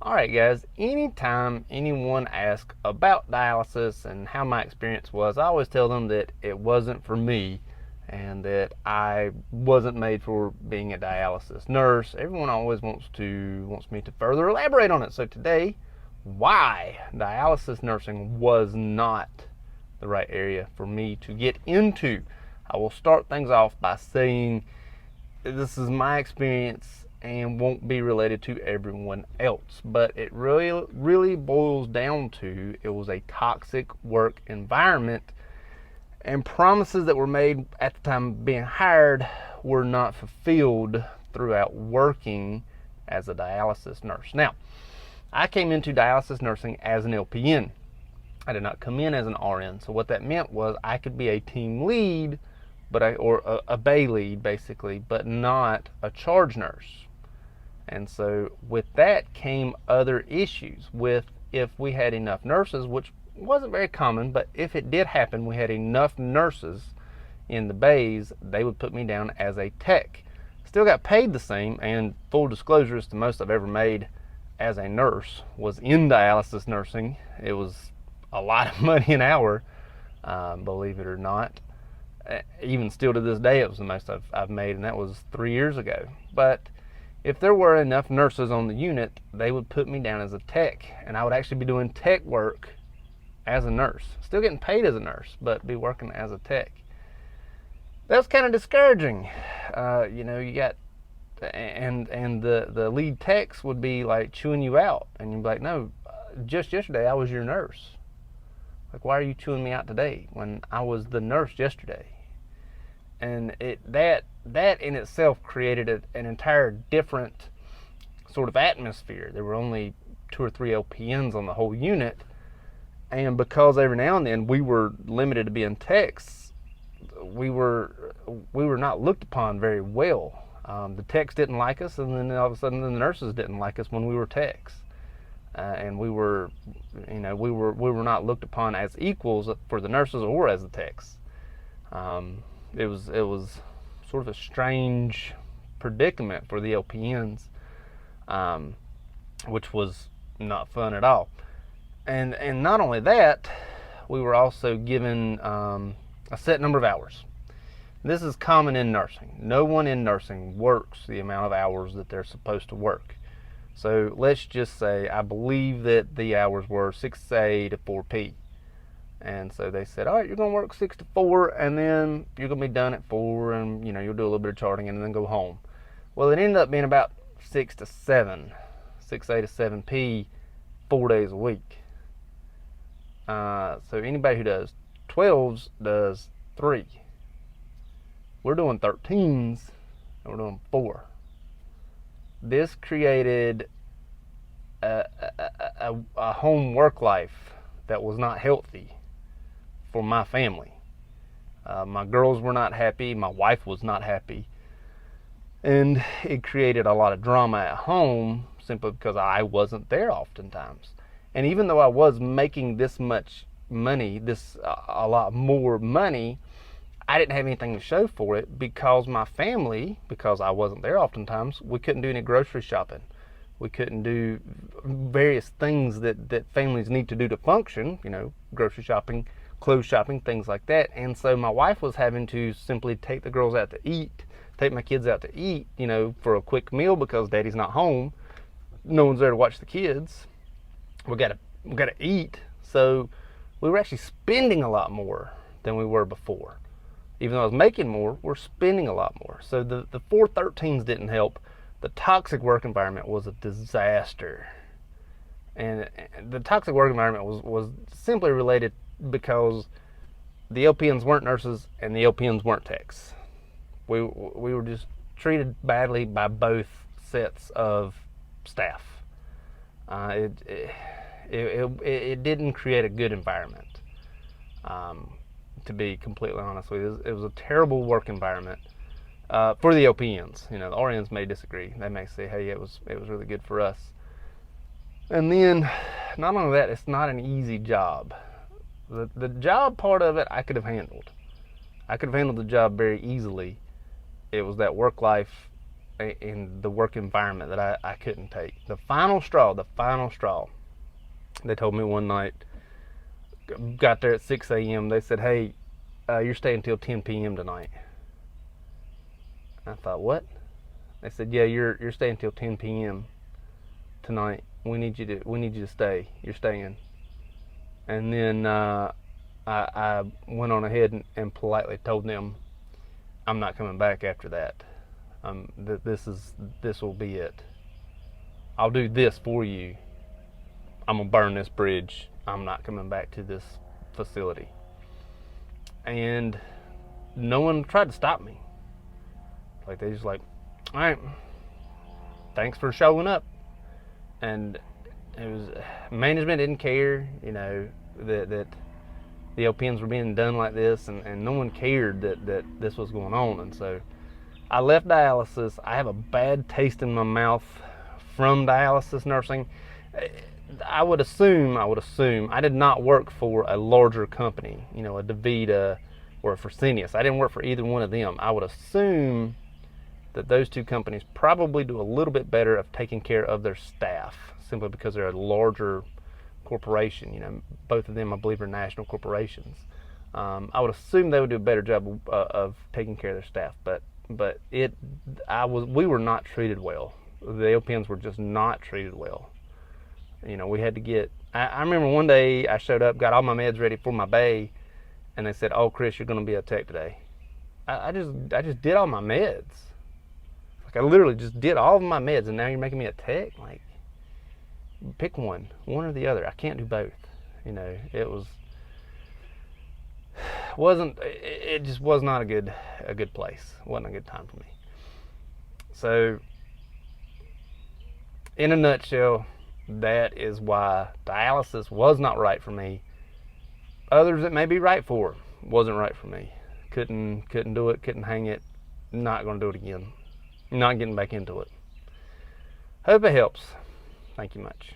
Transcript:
All right, guys, anytime anyone asks about dialysis and how my experience was, I always tell them that it wasn't for me and that I wasn't made for being a dialysis nurse. Everyone always wants me to further elaborate on it. So today, why dialysis nursing was not the right area for me to get into. I will start things off by saying this is my experience and won't be related to everyone else, but it really boils down to it was a toxic work environment, and promises that were made at the time of being hired were not fulfilled throughout working as a dialysis nurse. Now, I came into dialysis nursing as an LPN. I did not come in as an RN. So what that meant was I could be a team lead, or a bay lead basically, but not a charge nurse. And so with that came other issues with if we had enough nurses, which wasn't very common, but if it did happen, we had enough nurses in the bays, they would put me down as a tech. Still got paid the same, and full disclosure, it's the most I've ever made as a nurse was in dialysis nursing. It was a lot of money an hour, believe it or not. Even still to this day, it was the most I've made, and that was 3 years ago. But if there were enough nurses on the unit, they would put me down as a tech, and I would actually be doing tech work as a nurse. Still getting paid as a nurse, but be working as a tech. That's kind of discouraging. You got, and the lead techs would be like chewing you out, and you'd be like, no, just yesterday I was your nurse. Like, why are you chewing me out today when I was the nurse yesterday? And that in itself created an entire different sort of atmosphere. There were only 2 or 3 LPNs on the whole unit, and because every now and then we were limited to being techs, we were not looked upon very well. The techs didn't like us, and then all of a sudden the nurses didn't like us when we were techs, and we were not looked upon as equals for the nurses or as the techs. It was sort of a strange predicament for the LPNs, which was not fun at all. And not only that, we were also given a set number of hours. This is common in nursing. No one in nursing works the amount of hours that they're supposed to work. So let's just say I believe that the hours were 6A to 4P. And so they said, all right, you're going to work 6 to 4, and then you're going to be done at 4, and you'll do a little bit of charting and then go home. Well, it ended up being about 6 to 7, 6A to 7P, 4 days a week. So anybody who does 12s does 3. We're doing 13s, and we're doing 4. This created a home work life that was not healthy for my family. My girls were not happy, my wife was not happy, and it created a lot of drama at home simply because I wasn't there oftentimes. And even though I was making this much money, a lot more money, I didn't have anything to show for it because my family, because I wasn't there oftentimes, we couldn't do any grocery shopping. We couldn't do various things that families need to do to function, grocery shopping, clothes shopping, things like that. And so my wife was having to simply take the girls out to eat, take my kids out to eat, for a quick meal because daddy's not home. No one's there to watch the kids. We gotta eat. So we were actually spending a lot more than we were before. Even though I was making more, we're spending a lot more. So the 413s didn't help. The toxic work environment was a disaster. And the toxic work environment was simply related because the LPNs weren't nurses and the LPNs weren't techs. We were just treated badly by both sets of staff. It didn't create a good environment. To be completely honest with you, it was a terrible work environment for the LPNs. The RNs may disagree. They may say, "Hey, it was really good for us." And then, not only that, it's not an easy job. The job part of it, I could have handled. I could have handled the job very easily. It was that work life in the work environment that I couldn't take. The final straw, they told me one night, got there at 6 a.m. They said, hey, you're staying until 10 p.m. tonight. I thought, what? They said, yeah, you're staying until 10 p.m. tonight. We need you to stay. You're staying. And then I went on ahead and politely told them I'm not coming back after that. This will be it. I'll do this for you. I'm gonna burn this bridge. I'm not coming back to this facility. And no one tried to stop me. Like, they just like, all right, thanks for showing up. And it was, management didn't care, that the LPNs were being done like this, and no one cared that this was going on. And so I left dialysis. I have a bad taste in my mouth from dialysis nursing. I would assume I did not work for a larger company, a DaVita or a Fresenius. I didn't work for either one of them. I would assume that those two companies probably do a little bit better of taking care of their staff, simply because they're a larger corporation. Both of them, I believe, are national corporations. I would assume they would do a better job of taking care of their staff, but we were not treated well. The LPNs were just not treated well. We had to get. I remember one day I showed up, got all my meds ready for my bay, and they said, "Oh, Chris, you're going to be a tech today." I just did all my meds. Like, I literally just did all of my meds, and now you're making me a tech? Like, pick one or the other. I can't do both. It just was not a good place. It wasn't a good time for me. So, in a nutshell, that is why dialysis was not right for me. Others it may be right for, wasn't right for me. Couldn't do it, couldn't hang it. Not going to do it again. Not getting back into it. Hope it helps. Thank you much.